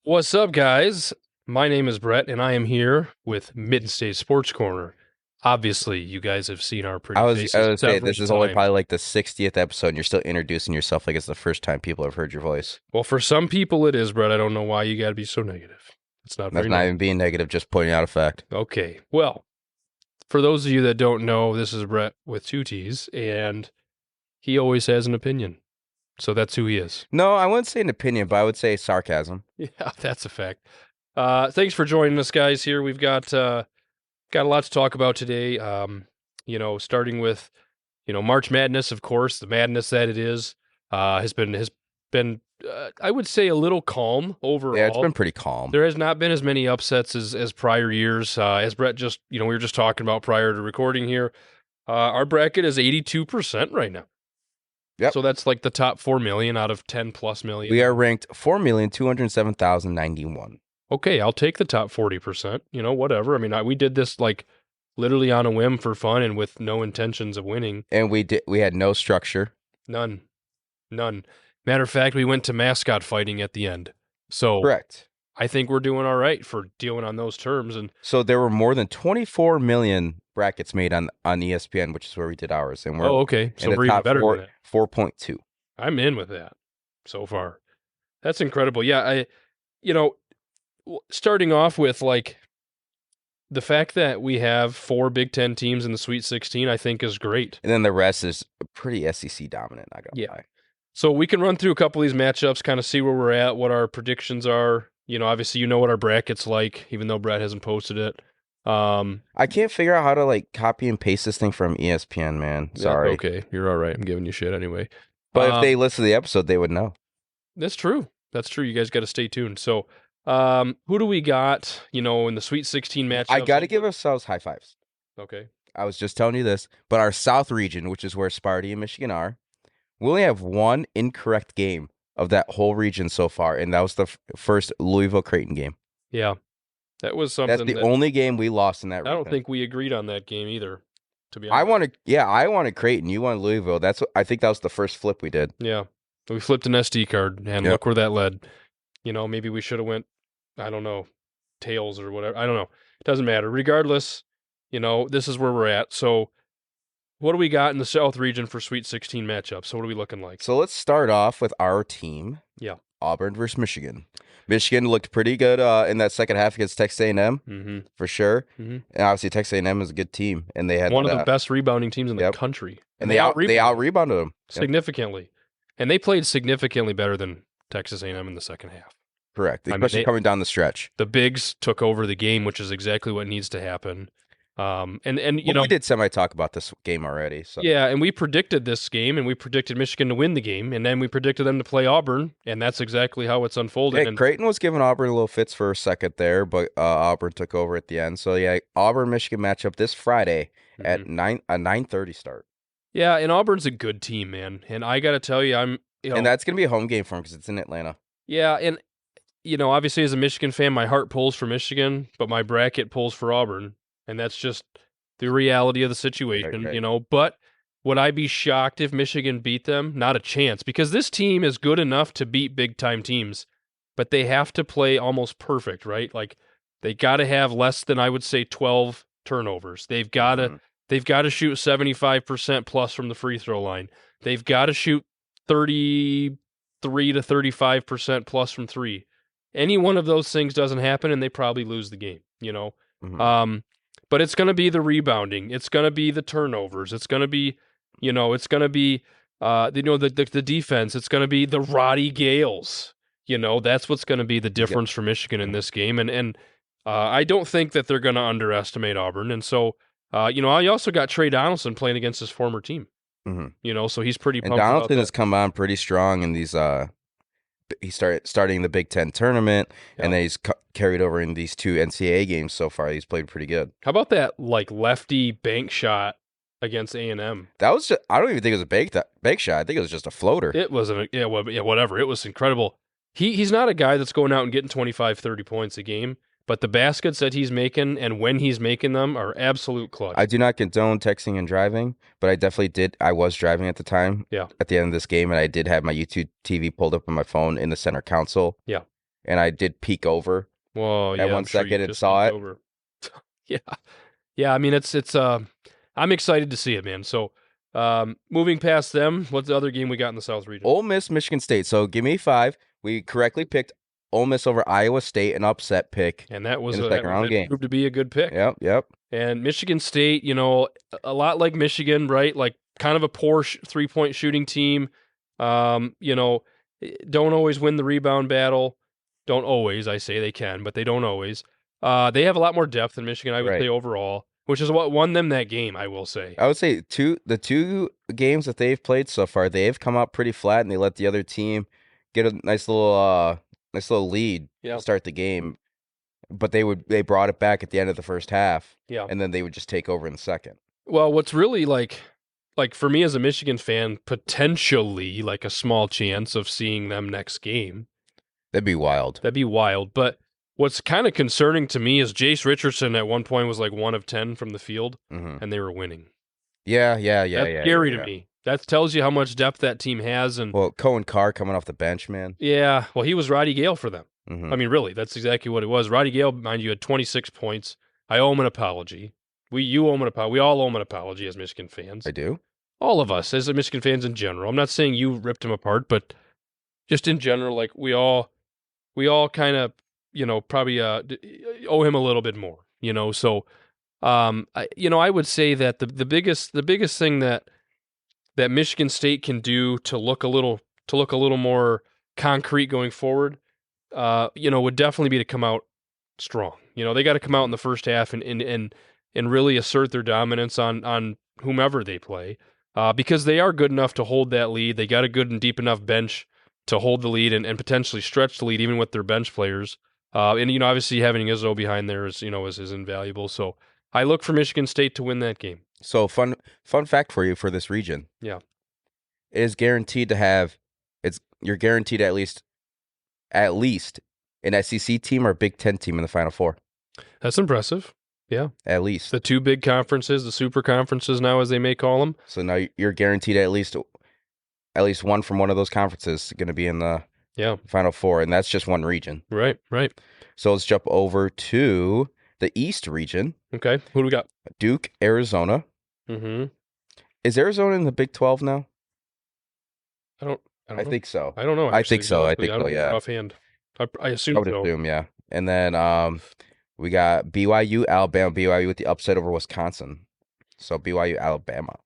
What's up, guys? My name is Brett, and I am here with Mid-State Sports Corner. Obviously, you guys have seen our I pretty was I faces would say several this is only times. probably like the 60th episode, and you're still introducing yourself like it's the first time people have heard your voice. Well, for some people it is, Brett. I don't know why you got to be so negative. It's not That's very not nice. even being negative, just pointing out a fact. Okay, well, for those of you that don't know, this is Brett with two T's, and he always has an opinion. So that's who he is. No, I wouldn't say an opinion, but I would say sarcasm. Yeah, that's a fact. Thanks for joining us, guys. Here we've got a lot to talk about today. Starting with March Madness, of course, the madness that it is, has been I would say a little calm Yeah, it's been overall. pretty calm. There has not been as many upsets as prior years. As Brett just we were just talking about prior to recording here. Our bracket is 82% right now. Yep. So that's like the top 4 million out of 10 plus million. We are ranked 4,207,091. Okay, I'll take the top 40%. Whatever. I mean, we did this like literally on a whim for fun and with no intentions of winning. And we had no structure. None. None. Matter of fact, we went to mascot fighting at the end. So Correct. I think we're doing all right for dealing on those terms. And So there were more than 24 million brackets made on ESPN, which is where we did ours, and we're okay. So in the we're even top better than that. 4.2. I'm in with that so far. That's incredible. Yeah, you know, starting off with like the fact that we have 4 Big Ten teams in the Sweet 16, I think is great. And then the rest is pretty SEC dominant, not gonna lie. So we can run through a couple of these matchups, kind of see where we're at, what our predictions are. Obviously, what our bracket's like, even though Brett hasn't posted it. I can't figure out how to like copy and paste this thing from ESPN, man. Yeah, Sorry. okay, you're all right. I'm giving you shit anyway. But if they listen to the episode, they would know. That's true. That's true. You guys got to stay tuned. So, who do we got? In the Sweet 16 matchup? I got to give ourselves high fives. Okay. I was just telling you this, but our South region, which is where Sparty and Michigan are, we only have one incorrect game of that whole region so far, and that was the first Louisville Creighton game. Yeah, that was something. That's the only game we lost in that region. I don't think we agreed on that game either. To be honest, I wanted Creighton. You wanted Louisville. I think that was the first flip we did. Yeah, we flipped an SD card, and look where that led. Maybe we should have went, I don't know, tails or whatever. I don't know. It doesn't matter. Regardless, this is where we're at. So, what do we got in the South region for Sweet 16 matchups? So, what are we looking like? So let's start off with our team. Yeah. Auburn versus Michigan. Michigan looked pretty good in that second half against Texas A&M, for sure. And obviously, Texas A&M is a good team, and they had one of the best rebounding teams in the country, and they out rebounded them significantly, and they played significantly better than Texas A&M in the second half. Correct, especially coming down the stretch. The bigs took over the game, which is exactly what needs to happen. We did semi-talk about this game already. So. Yeah, and we predicted this game, and we predicted Michigan to win the game, and then we predicted them to play Auburn, and that's exactly how it's unfolded. Yeah, Creighton was giving Auburn a little fits for a second there, but Auburn took over at the end. So yeah, Auburn-Michigan matchup this Friday at 9:30 start. Yeah, and Auburn's a good team, man, and I got to tell you, and that's gonna be a home game for them because it's in Atlanta. Yeah, and obviously as a Michigan fan, my heart pulls for Michigan, but my bracket pulls for Auburn. And that's just the reality of the situation, right. But would I be shocked if Michigan beat them? Not a chance, because this team is good enough to beat big-time teams, but they have to play almost perfect, right? Like, they got to have less than, I would say, 12 turnovers. They've got to shoot 75% plus from the free throw line. They've got to shoot 33 to 35% plus from three. Any one of those things doesn't happen, and they probably lose the game, But it's going to be the rebounding. It's going to be the turnovers. It's going to be, it's going to be, the defense. It's going to be the Roddy Gales. That's what's going to be the difference for Michigan in this game. And I don't think that they're going to underestimate Auburn. And so, I also got Trey Donaldson playing against his former team. So he's pretty pumped. And Donaldson has come on pretty strong in these. He starting the Big Ten tournament, and then he's carried over in these 2 NCAA games so far. He's played pretty good. How about that lefty bank shot against A&M? That was just, I don't even think it was a bank shot. I think it was just a floater. It was whatever. It was incredible. He's not a guy that's going out and getting 25, 30 points a game, but the baskets that he's making and when he's making them are absolute clutch. I do not condone texting and driving, but I definitely did. I was driving at the time. Yeah. At the end of this game, and I did have my YouTube TV pulled up on my phone in the center console. Yeah. and I did peek over Well, at yeah, one I'm sure you second and just saw peeked it. over. Yeah. Yeah, I mean it's I'm excited to see it, man. So, moving past them, what's the other game we got in the South region? Ole Miss, Michigan State. So give me 5. We correctly picked Ole Miss over Iowa State, an upset pick And that was in the second round that game. proved to be a good pick. Yep. And Michigan State, a lot like Michigan, right? Like kind of a poor 3-point shooting team. Don't always win the rebound battle. Don't always, I say they can, but they don't always. They have a lot more depth than Michigan, I would say overall, which is what won them that game, I will say. I would say the two games that they've played so far, they've come out pretty flat and they let the other team get a nice little lead to start the game. But they brought it back at the end of the first half. Yeah. And then they would just take over in the second. Well, what's really like for me as a Michigan fan, potentially like a small chance of seeing them next game. That'd be wild. But what's kind of concerning to me is Jace Richardson at one point was like 1 of 10 from the field, and they were winning. Yeah. That's scary to me. That tells you how much depth that team has. And well, Cohen Carr coming off the bench, man. Yeah, well, he was Roddy Gale for them. I mean, really, that's exactly what it was. Roddy Gale, mind you, had 26 points. I owe him an apology. You owe him an apology. We all owe him an apology as Michigan fans. I do. All of us as Michigan fans in general. I'm not saying you ripped him apart, but just in general, like we all kind of, probably owe him a little bit more. So I would say that the biggest thing that Michigan State can do to look a little more concrete going forward, would definitely be to come out strong. They got to come out in the first half and really assert their dominance on whomever they play, because they are good enough to hold that lead. They got a good and deep enough bench to hold the lead and potentially stretch the lead even with their bench players. And obviously having Izzo behind there is invaluable. So I look for Michigan State to win that game. So fun fact for you for this region. Yeah. It is guaranteed to have you're guaranteed at least an SEC team or Big Ten team in the Final Four. That's impressive. Yeah. At least. The two big conferences, the super conferences now as they may call them. So now you're guaranteed at least one from one of those conferences going to be in the Final Four, and that's just one region. Right. So let's jump over to the East region. Okay. Who do we got? Duke, Arizona. Mm-hmm. Is Arizona in the Big 12 now? I don't know. think so. I don't know. I think so. Yeah. Offhand. I assume I would assume, yeah. And then we got BYU, Alabama. BYU with the upset over Wisconsin. So BYU, Alabama.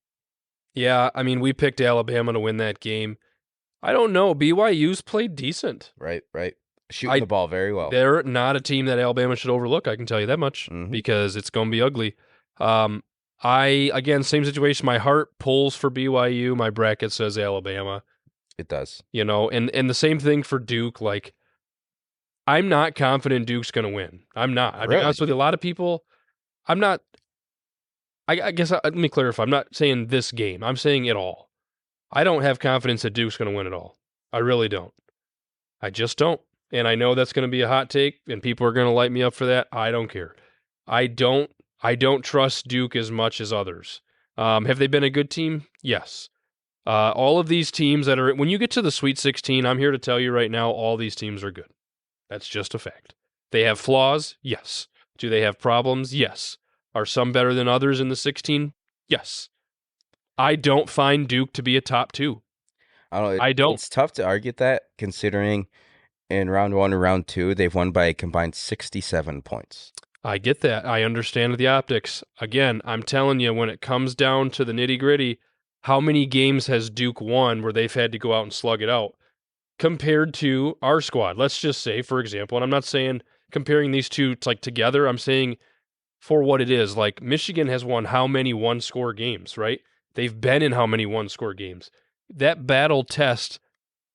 Yeah, I mean, we picked Alabama to win that game. I don't know. BYU's played decent. Right. Shooting the ball very well. They're not a team that Alabama should overlook, I can tell you that much, because it's going to be ugly. Again, same situation. My heart pulls for BYU. My bracket says Alabama. It does. And the same thing for Duke. Like, I'm not confident Duke's going to win. I'm not. I'll be honest with you. A lot of people, I'm not. I guess let me clarify. I'm not saying this game. I'm saying it all. I don't have confidence that Duke's going to win it all. I really don't. I just don't. And I know that's going to be a hot take, and people are going to light me up for that. I don't care. I don't trust Duke as much as others. Have they been a good team? Yes. All of these teams that are, when you get to the Sweet 16, I'm here to tell you right now, all these teams are good. That's just a fact. They have flaws? Yes. Do they have problems? Yes. Are some better than others in the 16? Yes. I don't find Duke to be a top 2. I don't. It's tough to argue that, considering in round 1 and round 2, they've won by a combined 67 points. I get that. I understand the optics. Again, I'm telling you, when it comes down to the nitty-gritty, how many games has Duke won where they've had to go out and slug it out compared to our squad? Let's just say, for example, and I'm not saying comparing these two together, I'm saying for what it is. Like, Michigan has won how many one-score games, right? They've been in how many one-score games? That battle test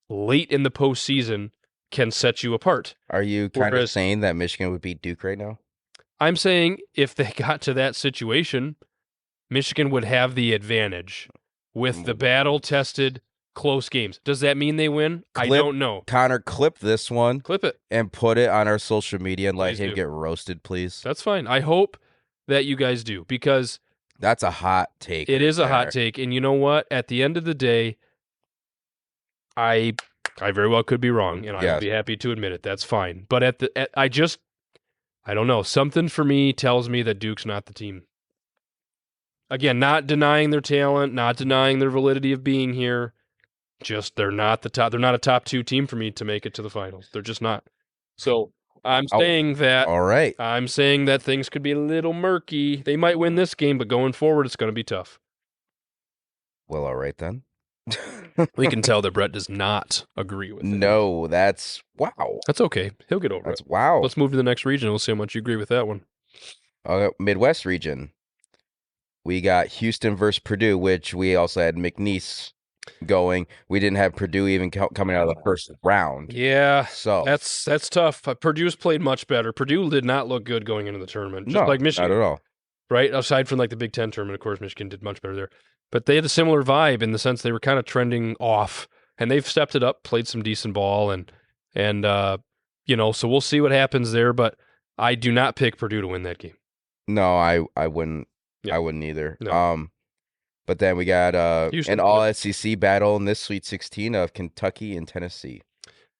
late in the postseason can set you apart. Are you kind of saying that Michigan would beat Duke right now? I'm saying if they got to that situation, Michigan would have the advantage with the battle-tested close games. Does that mean they win? I don't know. Connor, clip this one. Clip it. And put it on our social media and let him get roasted, please. That's fine. I hope that you guys do, because that's a hot take. It is a hot take. And you know what? At the end of the day, I I very well could be wrong, and I would be happy to admit it. That's fine. But I don't know. Something for me tells me that Duke's not the team. Again, not denying their talent, not denying their validity of being here. Just they're not the top. They're not a top 2 team for me to make it to the finals. They're just not. So I'm saying that. All right. I'm saying that things could be a little murky. They might win this game, but going forward, it's going to be tough. Well, all right then. We can tell that Brett does not agree with it. No, that's wow. That's okay. He'll get over it. Wow. Let's move to the next region. We'll see how much you agree with that one. Midwest region. We got Houston versus Purdue, which we also had McNeese going. We didn't have Purdue even coming out of the first round. Yeah, so that's tough. Purdue's played much better. Purdue did not look good going into the tournament, just like Michigan. Not at all. Right? Aside from like the Big Ten tournament, of course, Michigan did much better there. But they had a similar vibe in the sense they were kind of trending off, and they've stepped it up, played some decent ball, and so we'll see what happens there. But I do not pick Purdue to win that game. No, I wouldn't. Yeah. I wouldn't either. No. But then we got an all SEC battle in this Sweet 16 of Kentucky and Tennessee.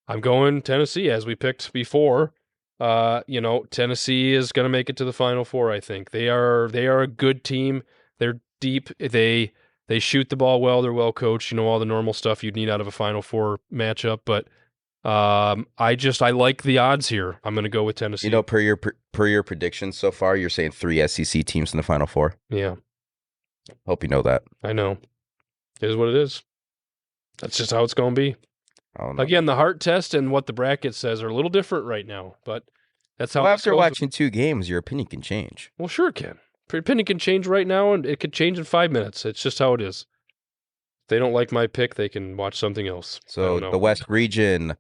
I'm going Tennessee as we picked before. Tennessee is going to make it to the Final Four. I think they are a good team. They're deep. They shoot the ball well. They're well coached. All the normal stuff you'd need out of a Final Four matchup. But I like the odds here. I'm going to go with Tennessee. Per your predictions so far, you're saying 3 SEC teams in the Final Four. Yeah. Hope you know that. I know. It is what it is. That's just how it's going to be. Again, the heart test and what the bracket says are a little different right now, but that's how. Well, after watching 2 games, your opinion can change. Well, sure it can. Your opinion can change right now, and it could change in 5 minutes. It's just how it is. If they don't like my pick, they can watch something else. So the West region,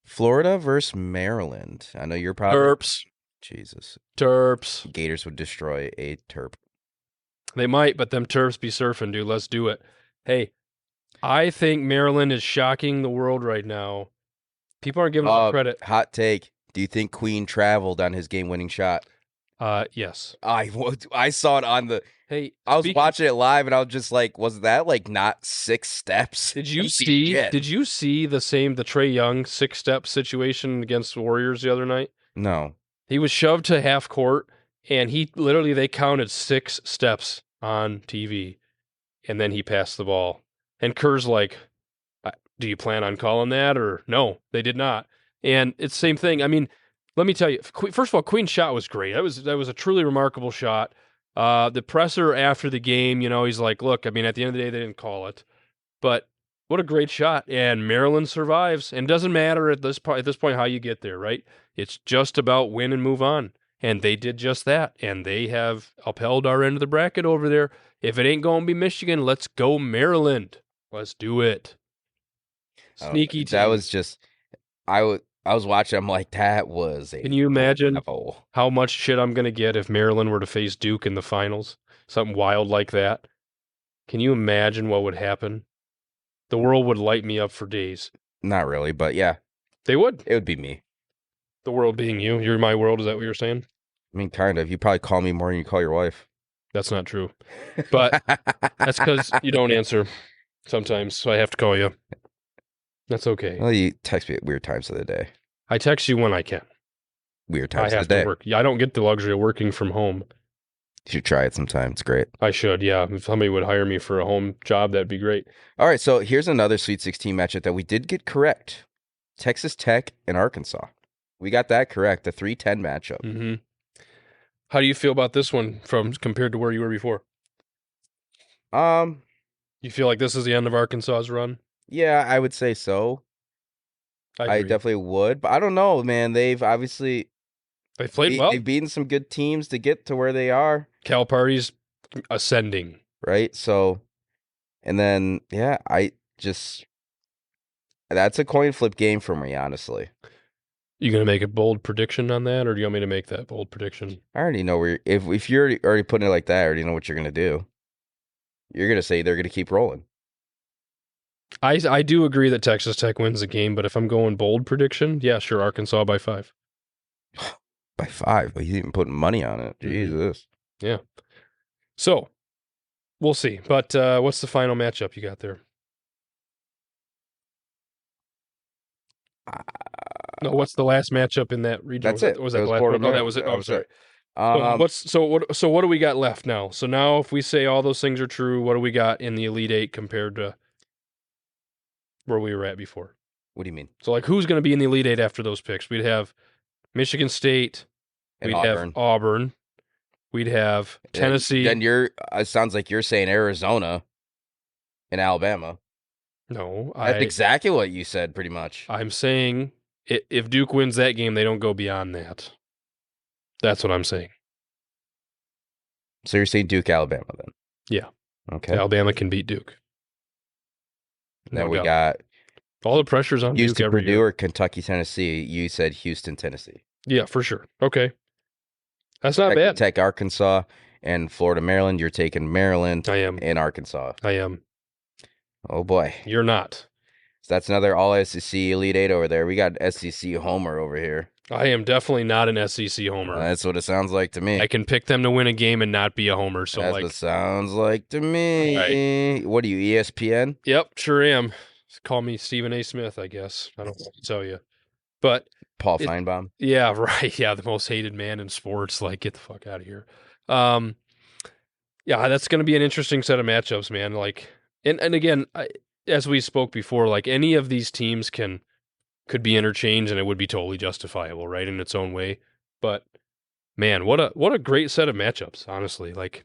Florida versus Maryland. I know you're probably Terps. Jesus. Terps. Gators would destroy a Terp. They might, but them Terps be surfing, dude. Let's do it. Hey, I think Maryland is shocking the world right now. People aren't giving them credit. Hot take. Do you think Queen traveled on his game-winning shot? Yes. I saw it on the... Hey, I was watching it live, and I was just like, was that like not 6 steps? Did you see the Trae Young 6-step situation against the Warriors the other night? No. He was shoved to half court, and they counted 6 steps on TV, and then he passed the ball. And Kerr's like, do you plan on calling that? Or no, they did not. And it's the same thing. I mean, let me tell you, first of all, Queen's shot was great. That was a truly remarkable shot. The presser after the game, he's like, look, I mean, at the end of the day, they didn't call it. But what a great shot. And Maryland survives. And it doesn't matter at this point how you get there, right? It's just about win and move on. And they did just that. And they have upheld our end of the bracket over there. If it ain't going to be Michigan, let's go Maryland. Let's do it. Sneaky team. That was just, I was watching, I'm like, that was a... Can you imagine how much shit I'm going to get if Maryland were to face Duke in the finals? Something wild like that. Can you imagine what would happen? The world would light me up for days. Not really, but yeah. They would. It would be me. The world being you. You're my world, is that what you're saying? I mean, kind of. You probably call me more than you call your wife. That's not true. But that's because you don't answer sometimes, so I have to call you. That's okay. Well, you text me at weird times of the day. I text you when I can. Weird times of the day. To work. Yeah, I don't get the luxury of working from home. You should try it sometime. It's great. I should, yeah. If somebody would hire me for a home job, that'd be great. All right, so here's another Sweet 16 matchup that we did get correct. Texas Tech and Arkansas. We got that correct, the 3-10 matchup. Mm-hmm. How do you feel about this one compared to where you were before? You feel like this is the end of Arkansas's run? Yeah, I would say so. I definitely would, but I don't know, man. They've obviously played well. They've beaten some good teams to get to where they are. Calipari's ascending, right? So, and then that's a coin flip game for me, honestly. You gonna make a bold prediction on that, or do you want me to make that bold prediction? I already know if you're already putting it like that, I already know what you're gonna do. You're gonna say they're gonna keep rolling. I do agree that Texas Tech wins the game, but if I'm going bold prediction, yeah, sure, Arkansas by 5. By 5? But he's even putting money on it. Jesus. Yeah. So, we'll see. But what's the final matchup you got there? No, what's the last matchup in that region? That's it. Was It that was the last Florida, one? Oh, that Maryland. was it. That Oh, was sorry. it. Um, So what do we got left now? So now if we say all those things are true, what do we got in the Elite Eight compared to where we were at before? what do you mean? So like who's going to be in the Elite Eight after those picks? We'd have Michigan State, And we'd Auburn. have Auburn, we'd have Tennessee. Then it sounds like you're saying Arizona and Alabama. No, That's exactly what you said, pretty much. I'm saying if Duke wins that game, they don't go beyond that. That's what I'm saying. So you're saying Duke, Alabama, then? Yeah. Okay. Alabama can beat Duke. Then we got all the pressure's on Houston, Duke every Purdue, year. or Kentucky, Tennessee. You said Houston, Tennessee. Yeah, for sure. Okay. That's not bad. Tech, Arkansas, and Florida, Maryland. You're taking Maryland. I am. And Arkansas. I am. Oh, boy. You're not. So that's another all-SEC Elite Eight over there. We got SEC Homer over here. I am definitely not an SEC homer. That's what it sounds like to me. I can pick them to win a game and not be a homer. So that's what it sounds like to me. Right. What are you, ESPN? Yep, sure am. Call me Stephen A. Smith, I guess. I don't know what to tell you. But Paul Feinbaum. Yeah, right. Yeah, the most hated man in sports. Like, get the fuck out of here. Yeah, that's going to be an interesting set of matchups, man. Like, and again, as we spoke before, like any of these teams could be interchanged, and it would be totally justifiable, right, in its own way. But man, what a great set of matchups, honestly. Like,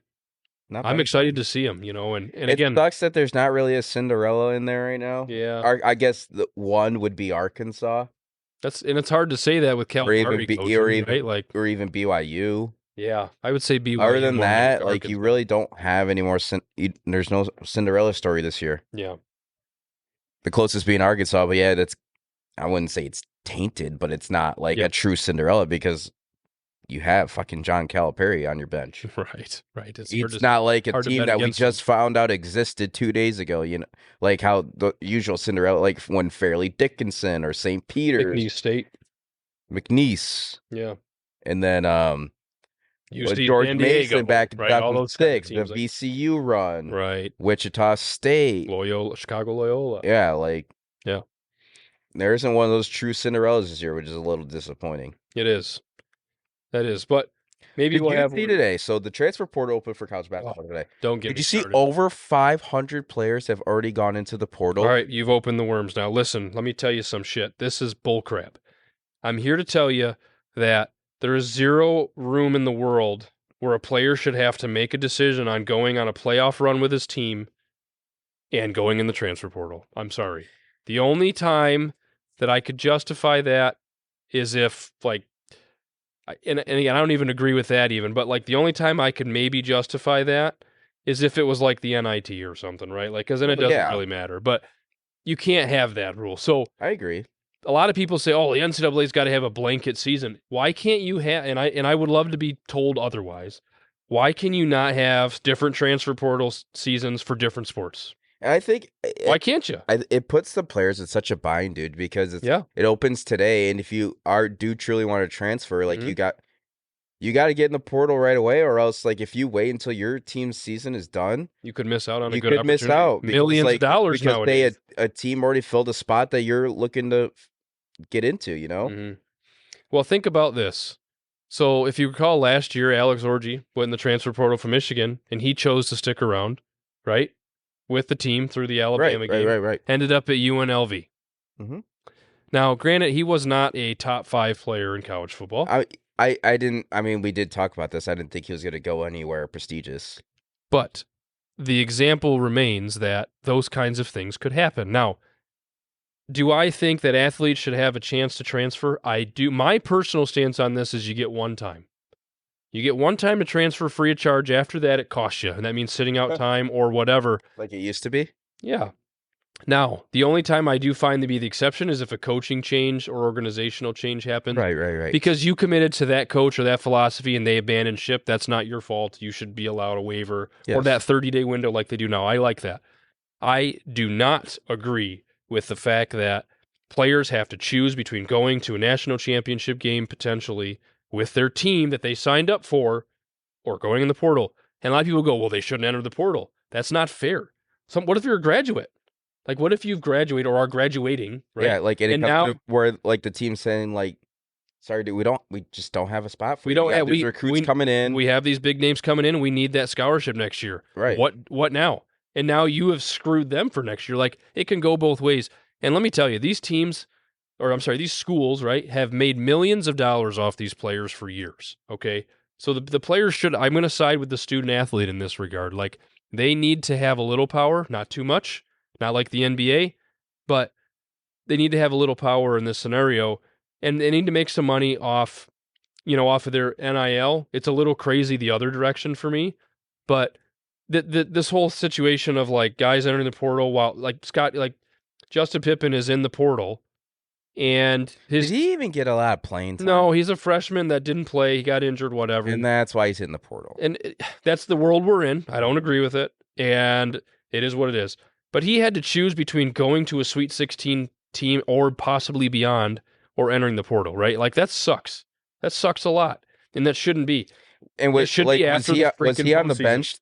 I'm excited to see them, and again, it sucks that there's not really a Cinderella in there right now. Yeah, I guess the one would be Arkansas. It's hard to say that with Calipari coaching, right? Like, or even BYU. Yeah, I would say BYU. Other than that, like you really don't have any more. There's no Cinderella story this year. Yeah, the closest being Arkansas, but yeah, I wouldn't say it's tainted, but it's not like a true Cinderella because you have fucking John Calipari on your bench. Right. It's not like a team that we just found out existed 2 days ago, like how the usual Cinderella, like when Fairleigh Dickinson or St. Peter's. McNeese State. McNeese. Yeah. And then UC George San Diego, Mason back in right? 2006, the VCU run. Right. Wichita State. Chicago Loyola. Yeah, like. Yeah. There isn't one of those true Cinderellas this year, which is a little disappointing. It is. That is, but maybe we'll have. Did you see today? So the transfer portal opened for college basketball today. Don't get me Did you see started. over 500 players have already gone into the portal? All right, you've opened the worms now. Listen, let me tell you some shit. This is bullcrap. I'm here to tell you that there is zero room in the world where a player should have to make a decision on going on a playoff run with his team and going in the transfer portal. I'm sorry. The only time that I could justify that is if, like, and again, I don't even agree with that even, but like the only time I could maybe justify that is if it was like the NIT or something, right? Like, because then it doesn't really matter. But you can't have that rule. So I agree. A lot of people say, "Oh, the NCAA's got to have a blanket season." Why can't you have? And I would love to be told otherwise. Why can you not have different transfer portal seasons for different sports? I think why can't you? It puts the players in such a bind, dude, because it opens today, and if you do truly want to transfer, like you got to get in the portal right away, or else like if you wait until your team's season is done, you could miss out on a good opportunity. You could miss out millions of dollars because nowadays. a team already filled a spot that you're looking to get into. Mm-hmm. Well, think about this. So if you recall last year, Alex Orji went in the transfer portal for Michigan, and he chose to stick around, right? With the team through the Alabama game. Right. Ended up at UNLV. Mm-hmm. Now, granted, he was not a top 5 player in college football. I didn't. I mean, we did talk about this. I didn't think he was going to go anywhere prestigious. But the example remains that those kinds of things could happen. Now, do I think that athletes should have a chance to transfer? I do. My personal stance on this is you get one time. You get one time to transfer free of charge. After that, it costs you. And that means sitting out time or whatever. Like it used to be? Yeah. Now, the only time I do find to be the exception is if a coaching change or organizational change happens. Right. Because you committed to that coach or that philosophy and they abandoned ship. That's not your fault. You should be allowed a waiver or that 30-day window like they do now. I like that. I do not agree with the fact that players have to choose between going to a national championship game potentially with their team that they signed up for or going in the portal. And a lot of people go, well, they shouldn't enter the portal. That's not fair. What if you're a graduate? Like, what if you've graduated or are graduating, right? Yeah, like and it And comes now to where like the team's saying like, sorry, dude, we just don't have a spot for we you. You don't got have these recruits coming in. we have these big names coming in, and we need that scholarship next year. Right. What now? And now you have screwed them for next year. Like, it can go both ways. And let me tell you, these teams, or I'm sorry, these schools, right, have made millions of dollars off these players for years. Okay. So the players should, I'm going to side with the student athlete in this regard. Like, they need to have a little power, not too much, not like the NBA, but they need to have a little power in this scenario. And they need to make some money off, off of their NIL. It's a little crazy the other direction for me, but this whole situation of like guys entering the portal while like Justin Pippen is in the portal, and did he even get a lot of playing time? No, he's a freshman that didn't play. He got injured, whatever, and that's why he's in the portal. And that's the world we're in. I don't agree with it, and it is what it is. But he had to choose between going to a Sweet 16 team or possibly beyond, or entering the portal. Right? Like, that sucks. That sucks a lot, and that shouldn't be. And it should be after was he on the season. bench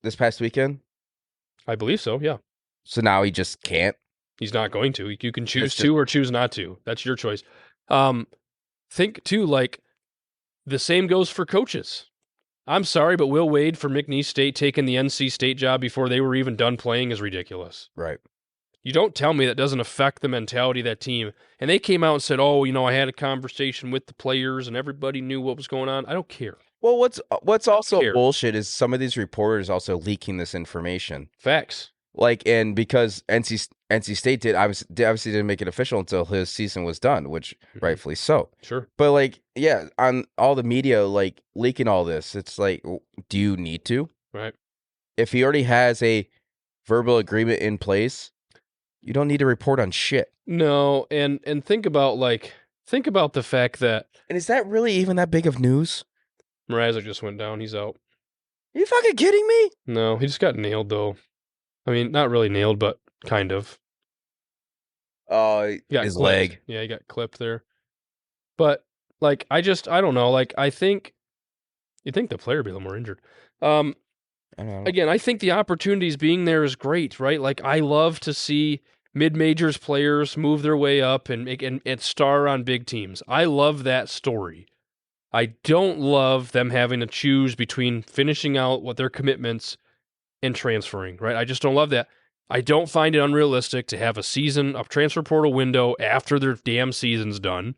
this past weekend? I believe so, yeah. So now he just can't? He's not going to. You can choose to or choose not to. That's your choice. Think, too, like, the same goes for coaches. I'm sorry, but Will Wade for McNeese State taking the NC State job before they were even done playing is ridiculous. Right. You don't tell me that doesn't affect the mentality of that team. And they came out and said, oh, I had a conversation with the players and everybody knew what was going on. I don't care. Well, what's also bullshit is some of these reporters also leaking this information. Facts. Like, and because NC State obviously didn't make it official until his season was done, which rightfully so. Sure. But like, yeah, on all the media like leaking all this, it's like, do you need to? Right. If he already has a verbal agreement in place, you don't need to report on shit. No, and think about the fact that, and is that really even that big of news? Mrazek just went down. He's out. Are you fucking kidding me? No, he just got nailed, though. I mean, not really nailed, but kind of. His clipped. leg. Yeah, he got clipped there. But, like, I don't know. Like, I think you'd think the player would be a little more injured. Again, I think the opportunities being there is great, right? Like, I love to see mid-majors players move their way up and star on big teams. I love that story. I don't love them having to choose between finishing out what their commitments and transferring, right? I just don't love that. I don't find it unrealistic to have a transfer portal window after their damn season's done.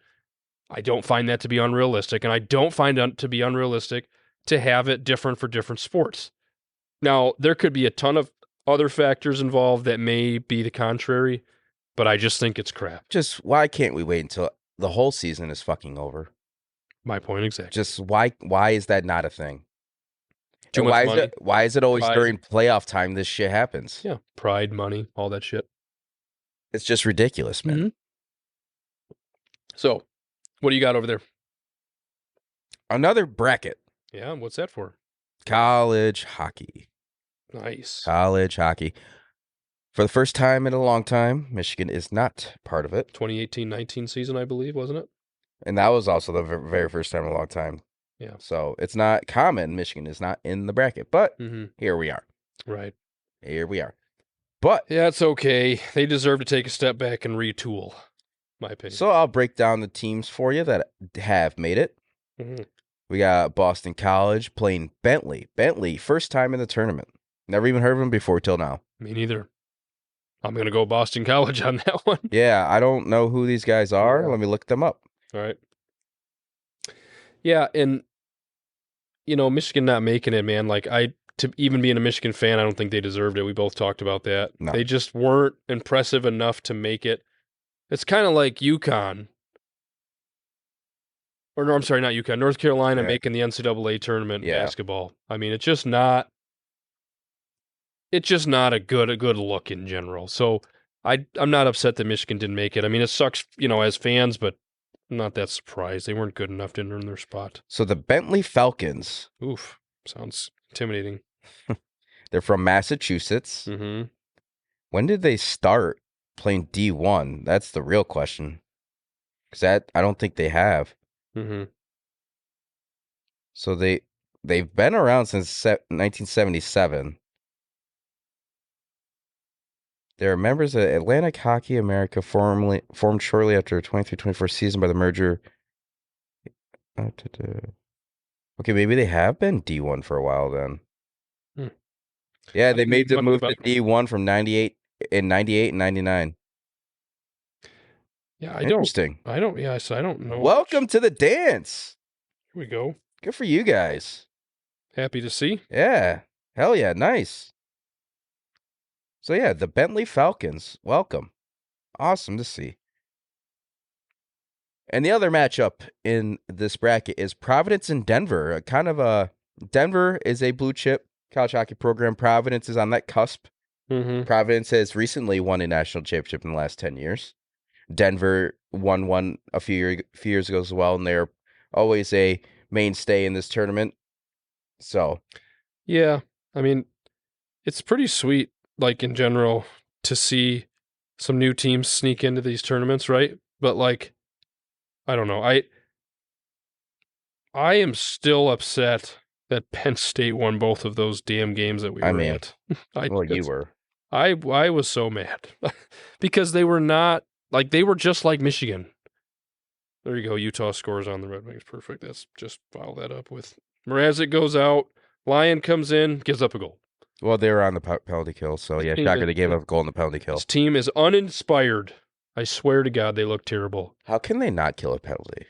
I don't find that to be unrealistic, and I don't find it to be unrealistic to have it different for different sports. Now, there could be a ton of other factors involved that may be the contrary, but I just think it's crap. Just why can't we wait until the whole season is fucking over? My point exactly. Just why is that not a thing? Too much money. Why is it always during playoff time this shit happens? Yeah, pride, money, all that shit. It's just ridiculous, man. Mm-hmm. So, what do you got over there? Another bracket. Yeah, what's that for? College hockey. Nice. College hockey. For the first time in a long time, Michigan is not part of it. 2018-19 season, I believe, wasn't it? And that was also the very first time in a long time. Yeah. So it's not common. Michigan is not in the bracket, but here we are. Right. Here we are. But yeah, it's okay. They deserve to take a step back and retool, my opinion. So I'll break down the teams for you that have made it. Mm-hmm. We got Boston College playing Bentley. Bentley, first time in the tournament. Never even heard of him before till now. Me neither. I'm going to go Boston College on that one. Yeah, I don't know who these guys are. Yeah. Let me look them up. All right. Yeah, and, Michigan not making it, man. Like, to even being a Michigan fan, I don't think they deserved it. We both talked about that. No. They just weren't impressive enough to make it. It's kind of like UConn. Or, no, I'm sorry, not UConn. North Carolina making the NCAA tournament in basketball. I mean, it's just not a good look in general. So I'm not upset that Michigan didn't make it. I mean, it sucks, as fans, but I'm not that surprised. They weren't good enough to earn their spot. So the Bentley Falcons. Oof, sounds intimidating. They're from Massachusetts. Mm-hmm. When did they start playing D1? That's the real question. Because I don't think they have. Mm-hmm. So they've been around since 1977. They are members of Atlantic Hockey America, formed shortly after the 23-24 season by the merger. Okay, maybe they have been D1 for a while then. Yeah, they made the move to D1 from 98 and 99. Yeah, Interesting. I don't know. Welcome to the dance. Here we go. Good for you guys. Happy to see. Yeah. Hell yeah, nice. So yeah, the Bentley Falcons. Welcome. Awesome to see. And the other matchup in this bracket is Providence and Denver. Denver is a blue chip college hockey program. Providence is on that cusp. Mm-hmm. Providence has recently won a national championship in the last 10 years. Denver won one a few years ago as well, and they're always a mainstay in this tournament. So, yeah, I mean, it's pretty sweet, like in general, to see some new teams sneak into these tournaments, right? But like, I don't know. I am still upset that Penn State won both of those damn games that we were at. You were. I was so mad because they were not like they were just like Michigan. There you go. Utah scores on the Red Wings. Perfect. That's just follow that up with Mrazek goes out. Lyon comes in, gives up a goal. Well, they were on the penalty kill, so yeah, shocker they gave up a goal in the penalty kill. This team is uninspired. I swear to God, they look terrible. How can they not kill a penalty?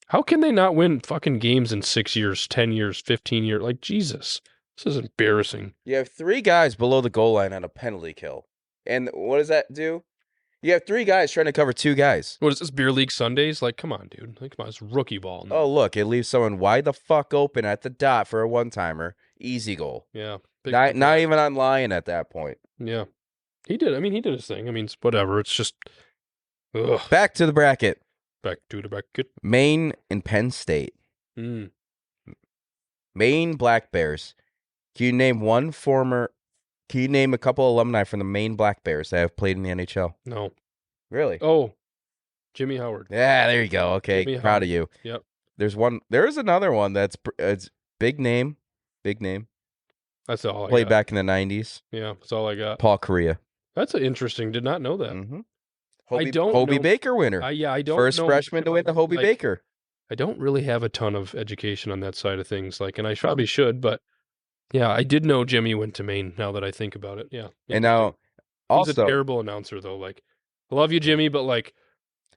How can they not win fucking games in 6 years, 10 years, 15 years? Like, Jesus. This is embarrassing. You have 3 guys below the goal line on a penalty kill. And what does that do? You have 3 guys trying to cover 2 guys. What is this, Beer League Sundays? Like, come on, dude. Like, come on, it's rookie ball. Oh, look, it leaves someone wide the fuck open at the dot for a one-timer. Easy goal. Yeah. Not even on Lyon at that point. Yeah. He did. I mean, he did his thing. I mean, whatever. It's just... Ugh. Back to the bracket. Back to the bracket. Maine and Penn State. Maine Black Bears. Can you name a couple alumni from the Maine Black Bears that have played in the NHL? No. Really? Oh, Jimmy Howard. Yeah, there you go. Okay, Jimmy proud Howard. of you. Yep. There's another one that's big name. That's all I got. Played back in the 90s. Yeah, that's all I got. Paul Kariya. That's interesting. Did not know that. Mm-hmm. Hobey Baker winner. I don't First know freshman to win the Hobey Baker. I don't really have a ton of education on that side of things, and I probably should, but yeah, I did know Jimmy went to Maine. Now that I think about it, yeah. And now, also, he's a terrible announcer though. Like, I love you, Jimmy, but like,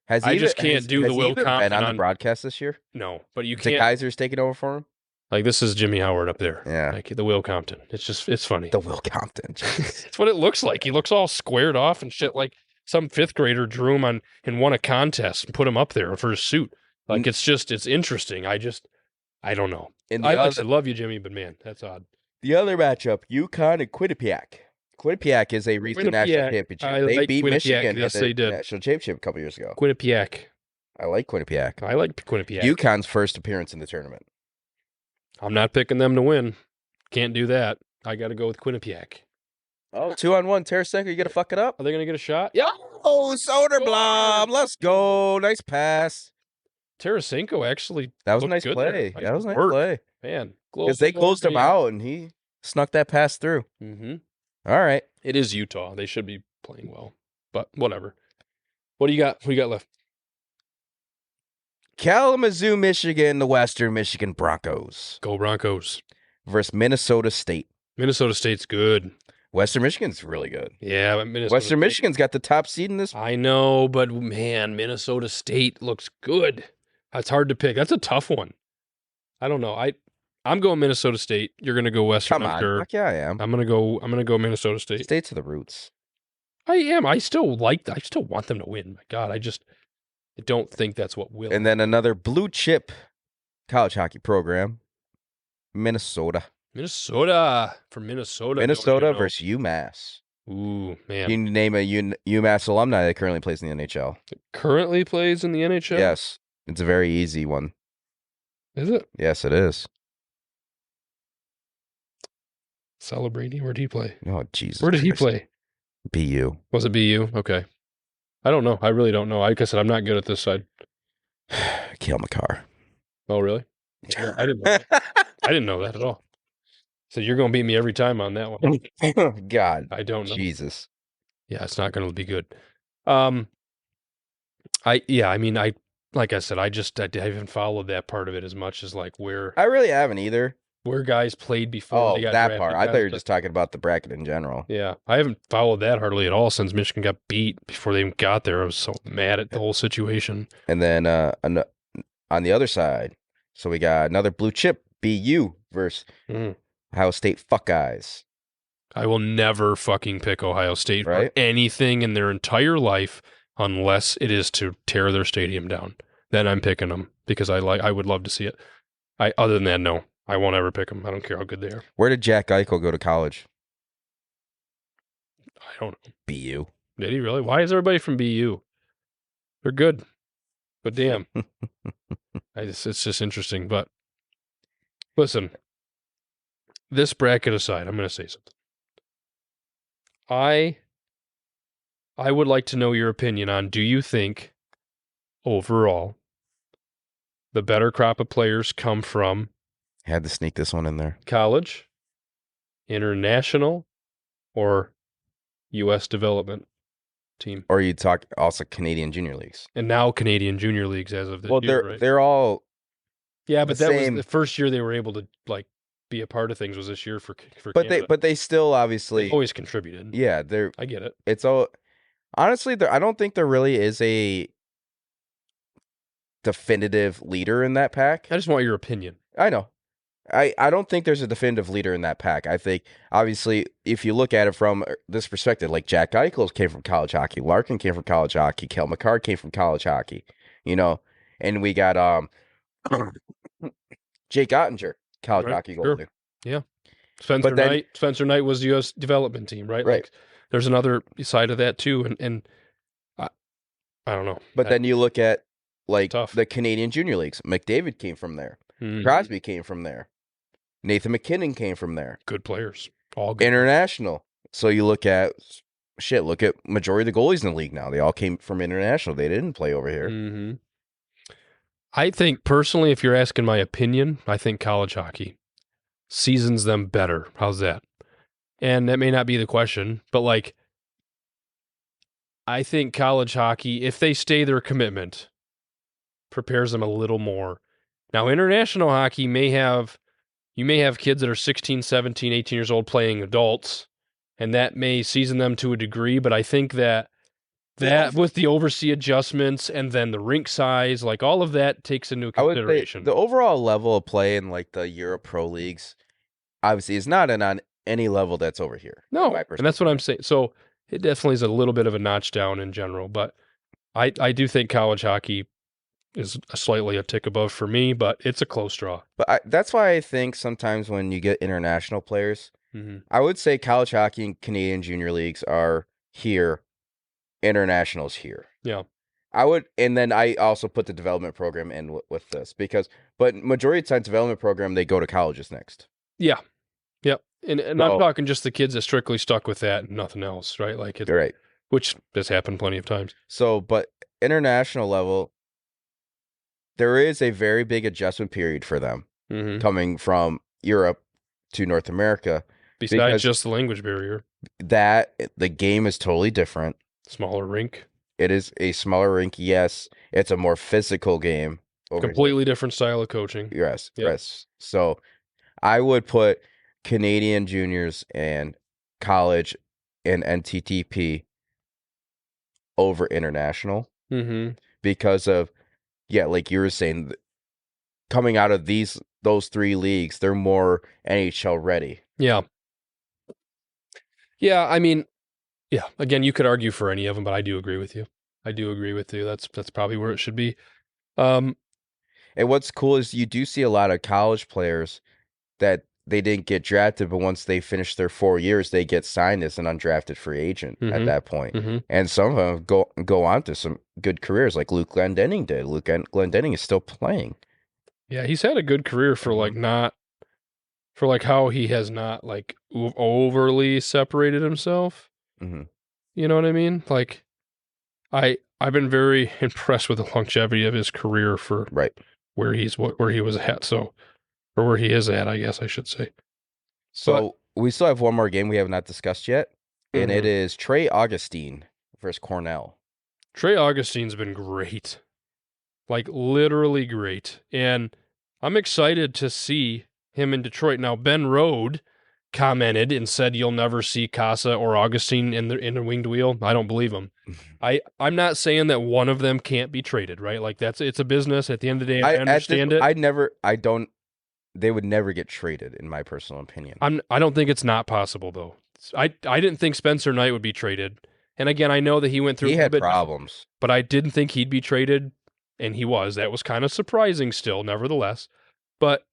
I just can't do the Will Compton on the broadcast this year. No, but you can't. The Kaiser's taking over for him. Like, this is Jimmy Howard up there. Yeah. Like the Will Compton. It's funny. The Will Compton. It's what it looks like. He looks all squared off and shit. Like some 5th grader drew him on and won a contest and put him up there for his suit. Like, it's interesting. I don't know. I love you, Jimmy, but man, that's odd. The other matchup, UConn and Quinnipiac. Quinnipiac is a recent national championship. They beat Michigan yes, they did. National championship a couple years ago. Quinnipiac. I like Quinnipiac. I like Quinnipiac. UConn's first appearance in the tournament. I'm not picking them to win. Can't do that. I got to go with Quinnipiac. Oh, 2-on-1. Tarasenko, you going to fuck it up? Are they going to get a shot? Yeah. Oh, Soderblom. Let's go. Nice pass. Tarasenko actually. That was a nice play. That was a nice play. Man. Because they closed him out and he snuck that pass through. Mm-hmm. All right. It is Utah. They should be playing well. But whatever. What do you got? What do you got left? Kalamazoo, Michigan, the Western Michigan Broncos. Go Broncos. Versus Minnesota State. Minnesota State's good. Western Michigan's really good. Yeah, but Western Michigan's got the top seed in this. I know, but man, Minnesota State looks good. That's hard to pick. That's a tough one. I don't know. I'm going Minnesota State. You're going to go Western. Come on. Sure. Fuck yeah, I am. I'm going to go Minnesota State. Stay to the roots. I am. I still want them to win. My God, I don't think that's what will. And then another blue chip college hockey program, Minnesota. Minnesota versus UMass. Ooh, man. You name a UMass alumni that currently plays in the NHL. Currently plays in the NHL? Yes. It's a very easy one. Is it? Yes, it is. Celebrini? Where did he play? Oh, Jesus. Where did he play? BU. Was it BU? Okay. I don't know. I really don't know. Like I said, I'm not good at this side. Cale Makar. Oh, really? Yeah, I didn't know that. I didn't know that at all. So you're going to beat me every time on that one. God. I don't know. Jesus. Yeah, it's not going to be good. I mean, like I said, I haven't followed that part of it as much as like where I really haven't either. Where guys played before they got that drafted. part. I thought you were just talking about the bracket in general. Yeah, I haven't followed that hardly at all since Michigan got beat before they even got there. I was so mad at the whole situation. And then on the other side, so we got another blue chip, BU versus Ohio State Buckeyes. I will never fucking pick Ohio State Right? for anything in their entire life unless it is to tear their stadium down. Then I'm picking them because I would love to see it. Other than that, no, I won't ever pick them. I don't care how good they are. Where did Jack Eichel go to college? I don't know. BU. Did he really? Why is everybody from BU? They're good, but damn, it's just interesting. But listen, this bracket aside, I'm going to say something. I would like to know your opinion on, do you think overall the better crop of players come from Had to sneak this one in there. college, international, or U.S. development team? Or you talk also Canadian junior leagues. And now Canadian junior leagues as of this year, right? They're all but that was the first year they were able to like be a part of things was this year for Canada. They still obviously They've always contributed. Yeah, I get it. It's all honestly I don't think there really is a definitive leader in that pack. I just want your opinion. I know. I don't think there's a definitive leader in that pack. I think, obviously, if you look at it from this perspective, like Jack Eichel came from college hockey, Larkin came from college hockey, Cale Makar came from college hockey, and we got Jake Ottinger, college hockey goalie. Yeah. Spencer Knight was the U.S. development team, right? Right. Like, there's another side of that, too, and I don't know. But then you look at, like, tough. The Canadian junior leagues. McDavid came from there. Mm-hmm. Crosby came from there. Nathan McKinnon came from there. Good players. All good. International. So you look at majority of the goalies in the league now. They all came from international. They didn't play over here. Mm-hmm. I think, personally, if you're asking my opinion, I think college hockey seasons them better. How's that? And that may not be the question, but, like, I think college hockey, if they stay their commitment, prepares them a little more. Now, international hockey you may have kids that are 16, 17, 18 years old playing adults, and that may season them to a degree, but I think that with the overseas adjustments and then the rink size, like all of that takes into consideration. I would say the overall level of play in like the Europe Pro Leagues, obviously, is not on any level that's over here. No, and that's what I'm saying. So it definitely is a little bit of a notch down in general, but I do think college hockey is slightly a tick above for me, but it's a close draw. But that's why I think sometimes when you get international players, I would say college hockey and Canadian junior leagues are here, internationals here. Yeah. I would, and then I also put the development program in with this but majority of the time development program, they go to colleges next. Yeah. Yep. And I'm talking just the kids that strictly stuck with that and nothing else, right? Like it's right. Which has happened plenty of times. So, but international level, there is a very big adjustment period for them coming from Europe to North America. Besides just the language barrier. That the game is totally different. Smaller rink. It is a smaller rink, yes. It's a more physical game. Completely different style of coaching. Yes, yep. Yes. So I would put Canadian juniors and college and NTTP over international because of, like you were saying, coming out of those three leagues, they're more NHL ready. Yeah. Yeah, I mean, yeah. Again, you could argue for any of them, but I do agree with you. That's probably where it should be. And what's cool is you do see a lot of college players that they didn't get drafted, but once they finish their 4 years, they get signed as an undrafted free agent at that point. And some of them go on to some good careers, like Luke Glendening did. Luke Glendening is still playing. Yeah, he's had a good career for how he has not like overly separated himself. You know what I mean? Like, I've been very impressed with the longevity of his career for where he was at. So, or where he is at, I guess I should say. So we still have one more game we have not discussed yet. and it is Trey Augustine versus Cornell. Trey Augustine's been great. Like, literally great. And I'm excited to see him in Detroit. Now, Ben Rode commented and said you'll never see Casa or Augustine in a winged wheel. I don't believe him. I'm not saying that one of them can't be traded, right? Like, it's a business. At the end of the day, I understand it. They would never get traded, in my personal opinion. I don't think it's not possible, though. I didn't think Spencer Knight would be traded. And again, I know that he went through he had problems, but I didn't think he'd be traded, and he was. That was kind of surprising still, nevertheless. But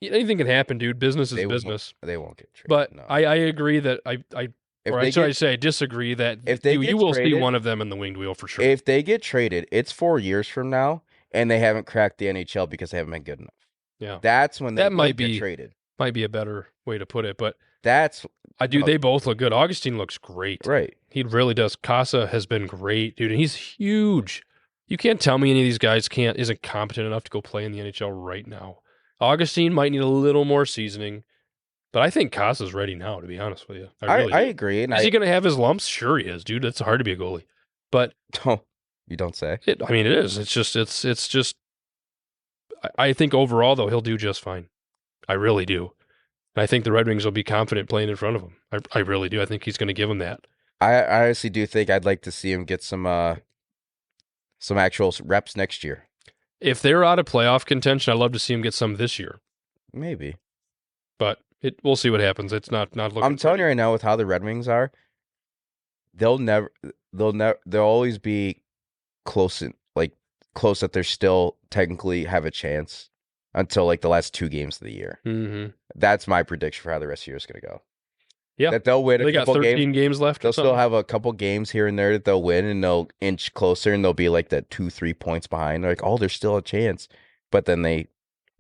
anything can happen, dude. Business is business. They won't get traded. But no. I agree that I disagree that you will see one of them in the winged wheel for sure. If they get traded, it's 4 years from now, and they haven't cracked the NHL because they haven't been good enough. Yeah, that's when they might get traded. Might be a better way to put it, but they both look good. Augustine looks great. Right. He really does. Casa has been great, dude, and he's huge. You can't tell me any of these guys isn't competent enough to go play in the NHL right now. Augustine might need a little more seasoning, but I think Casa's ready now, to be honest with you. I agree. Is he going to have his lumps? Sure he is, dude. It's hard to be a goalie. But you don't say. It is. It's just I think overall, though, he'll do just fine. I really do. And I think the Red Wings will be confident playing in front of him. I really do. I think he's going to give him that. I honestly do think I'd like to see him get some actual reps next year. If they're out of playoff contention, I'd love to see him get some this year. Maybe. But we'll see what happens. It's not looking. I'm telling you right now, with how the Red Wings are, they'll always be close that they're still technically have a chance until like the last 2 games of the year. Mm-hmm. That's my prediction for how the rest of the year is going to go. Yeah, that they'll win. They got 13 games left. They'll still have a couple games here and there that they'll win, and they'll inch closer, and they'll be like that 2-3 points behind. They're like, oh, there's still a chance, but then they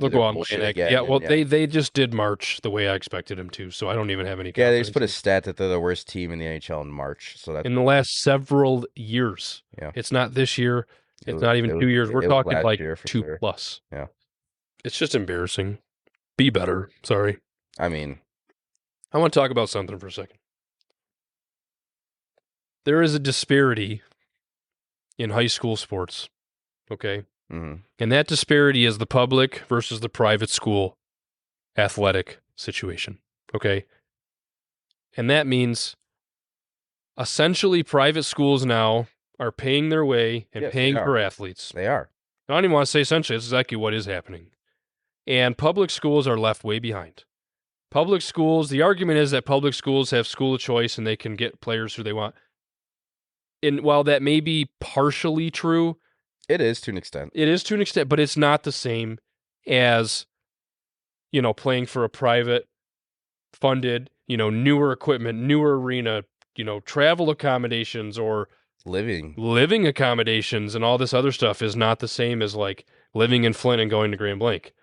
go on again. Yeah, well, they just did March the way I expected them to, so I don't even have any. Yeah, they just put a stat that they're the worst team in the NHL in March. So that's in the last several years. Yeah, it's not this year. It's not even 2 years. We're talking like 2 plus. Yeah. It's just embarrassing. Be better. Sorry. I mean, I want to talk about something for a second. There is a disparity in high school sports, okay? Mm-hmm. And that disparity is the public versus the private school athletic situation, okay? And that means essentially private schools now are paying their way and paying for athletes. They are. I don't even want to say essentially. It's exactly what is happening. And public schools are left way behind. Public schools, the argument is that public schools have school of choice and they can get players who they want. And while that may be partially true, it is to an extent. It is to an extent, but it's not the same as, playing for a private funded, newer equipment, newer arena, travel accommodations or living accommodations and all this other stuff is not the same as like living in Flint and going to Grand Blanc.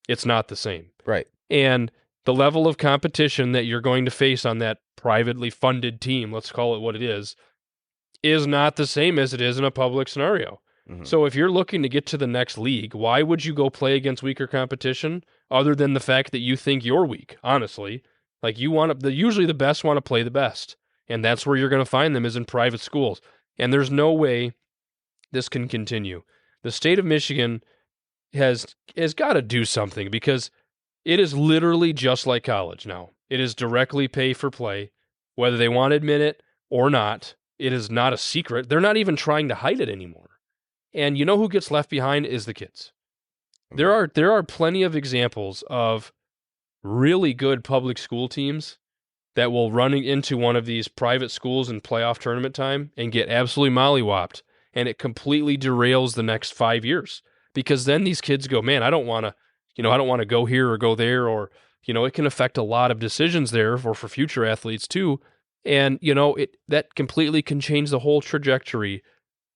It's not the same. Right. And the level of competition that you're going to face on that privately funded team, let's call it what it is not the same as it is in a public scenario. Mm-hmm. So if you're looking to get to the next league, why would you go play against weaker competition other than the fact that you think you're weak, honestly? Like usually the best want to play the best. And that's where you're going to find them is in private schools. And there's no way this can continue. The state of Michigan has got to do something because it is literally just like college now. It is directly pay for play, whether they want to admit it or not. It is not a secret. They're not even trying to hide it anymore. And you know who gets left behind is the kids. There are plenty of examples of really good public school teams that will run into one of these private schools in playoff tournament time and get absolutely mollywopped, and it completely derails the next 5 years. Because then these kids go, man, I don't want to go here or go there, or, it can affect a lot of decisions there for future athletes too. And, that completely can change the whole trajectory,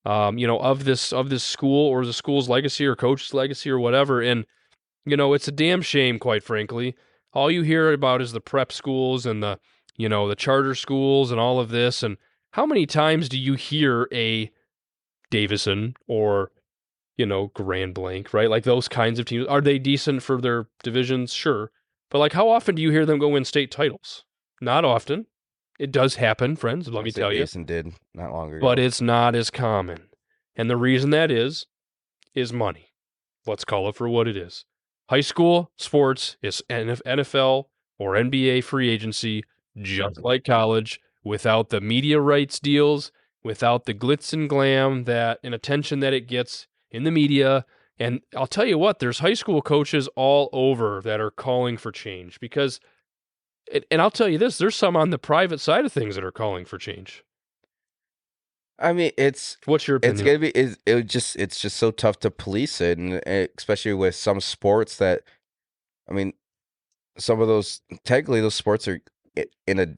of this school or the school's legacy or coach's legacy or whatever. And, it's a damn shame, quite frankly. All you hear about is the prep schools and the charter schools and all of this. And how many times do you hear a Davison or, Grand Blanc, right? Like those kinds of teams. Are they decent for their divisions? Sure. But like how often do you hear them go win state titles? Not often. It does happen, friends, let me tell you. Mason did not long ago. But it's not as common. And the reason that is money. Let's call it for what it is. High school sports is NFL or NBA free agency, just like college, without the media rights deals, without the glitz and glam that and attention that it gets in the media. And I'll tell you what, there's high school coaches all over that are calling for change because, and I'll tell you this, there's some on the private side of things that are calling for change. I mean, what's your opinion? It's gonna be it's just so tough to police it, and especially with some sports that, I mean, some of those technically those sports are in a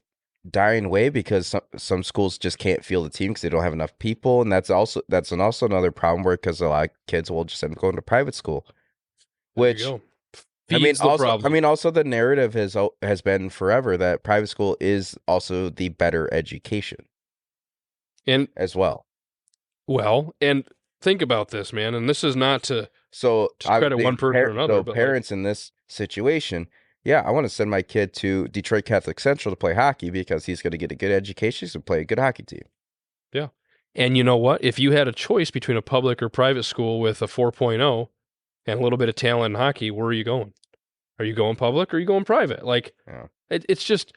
dying way because some schools just can't field the team because they don't have enough people, and that's also another problem where because a lot of kids will just end up going to private school, which also the narrative has been forever that private school is also the better education, and as well. Well, and think about this, man, and this is not to credit one person or another. So parents in this situation, yeah, I want to send my kid to Detroit Catholic Central to play hockey because he's going to get a good education, he's going to play a good hockey team. Yeah. And you know what? If you had a choice between a public or private school with a 4.0 and a little bit of talent in hockey, where are you going? Are you going public or are you going private? Like, it's just...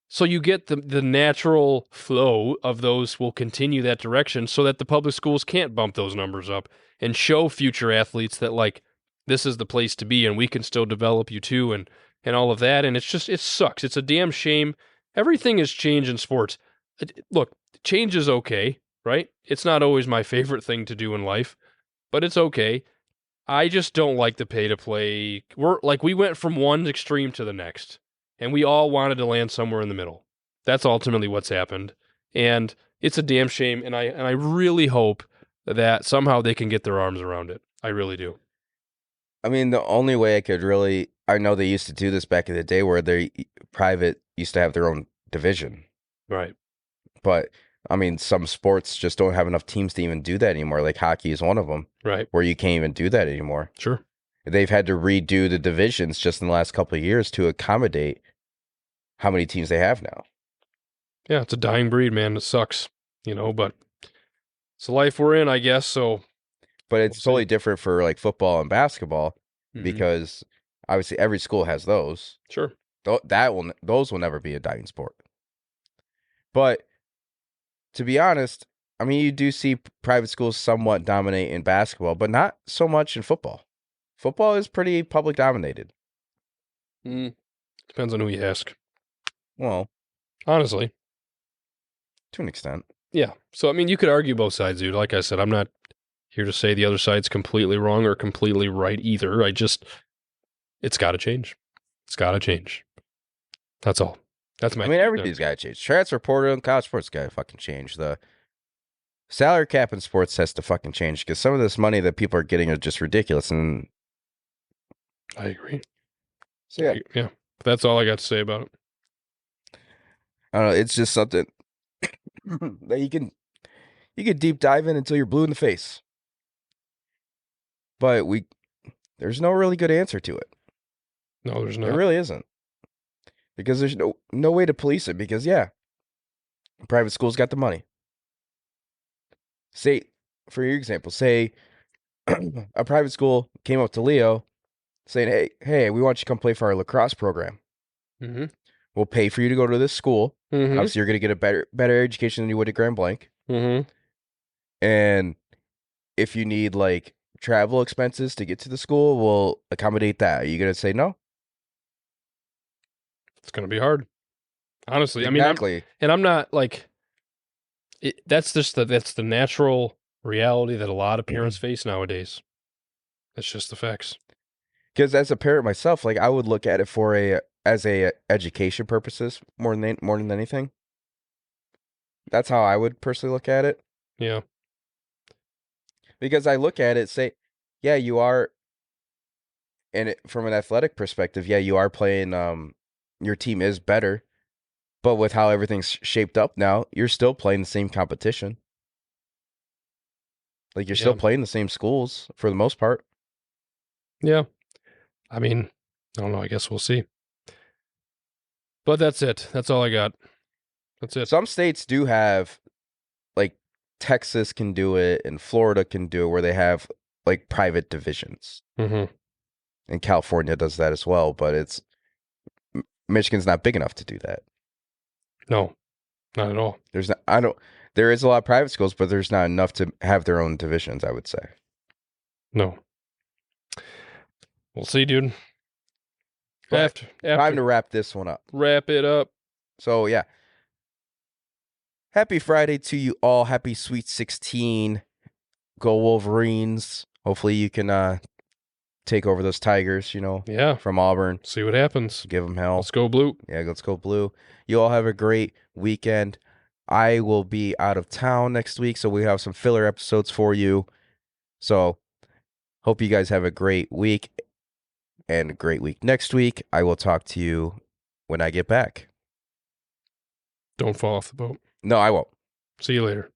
So you get the natural flow of those will continue that direction so that the public schools can't bump those numbers up and show future athletes that, like, this is the place to be and we can still develop you too and all of that. And it's just, it sucks. It's a damn shame. Everything is change in sports. Look, change is okay, right? It's not always my favorite thing to do in life, but it's okay. I just don't like the pay to play. We went from one extreme to the next. And we all wanted to land somewhere in the middle. That's ultimately what's happened. And it's a damn shame. And I really hope that somehow they can get their arms around it. I really do. I mean, the only way I know they used to do this back in the day where they private used to have their own division. Right. But I mean, some sports just don't have enough teams to even do that anymore. Like hockey is one of them. Right. Where you can't even do that anymore. Sure. They've had to redo the divisions just in the last couple of years to accommodate how many teams they have now. Yeah, it's a dying breed, man. It sucks, but it's the life we're in, I guess. So, but it's totally different for like football and basketball because obviously every school has those. Sure. Those will never be a dying sport. But to be honest, I mean, you do see private schools somewhat dominate in basketball, but not so much in football. Football is pretty public dominated. Depends on who you ask. Well, honestly, to an extent. Yeah. So, I mean, you could argue both sides, dude. Like I said, I'm not here to say the other side's completely wrong or completely right either. It's got to change. It's got to change. That's all. That's my... everything's got to change. Transfer portal and college sports got to fucking change. The salary cap in sports has to fucking change because some of this money that people are getting are just ridiculous. And I agree. So, yeah. Yeah. That's all I got to say about it. I don't know. It's just something that you can deep dive in until you're blue in the face. But there's no really good answer to it. No, there's not. There really isn't. Because there's no way to police it because, yeah, private schools got the money. Say, for your example, a private school came up to Leo saying, hey, we want you to come play for our lacrosse program. Mm-hmm. We'll pay for you to go to this school. Mm-hmm. Obviously, you're going to get a better education than you would at Grand Blanc. Mm-hmm. And if you need, like, travel expenses to get to the school, we'll accommodate that. Are you going to say no? It's going to be hard. Honestly. Exactly. I'm not, like... that's the natural reality that a lot of parents face nowadays. That's just the facts. Because as a parent myself, like, I would look at it as education purposes more than anything. That's how I would personally look at it. Yeah. Because I look at it, say, yeah, you are, and from an athletic perspective, yeah, you are playing. Your team is better, but with how everything's shaped up now, you're still playing the same competition. Like you're still playing the same schools for the most part. Yeah. I mean, I don't know. I guess we'll see. But that's it. That's all I got. That's it. Some states do have, like Texas can do it and Florida can do it, where they have like private divisions. Mm-hmm. And California does that as well, but Michigan's not big enough to do that. No, not at all. There is a lot of private schools, but there's not enough to have their own divisions, I would say. No. We'll see, dude. After time to wrap this one up. Wrap it up. So, yeah. Happy Friday to you all. Happy Sweet 16. Go Wolverines. Hopefully you can take over those Tigers, Yeah. from Auburn. See what happens. Give them hell. Let's go blue. Yeah, let's go blue. You all have a great weekend. I will be out of town next week, so we have some filler episodes for you. So, hope you guys have a great week and a great week next week. I will talk to you when I get back. Don't fall off the boat. No, I won't. See you later.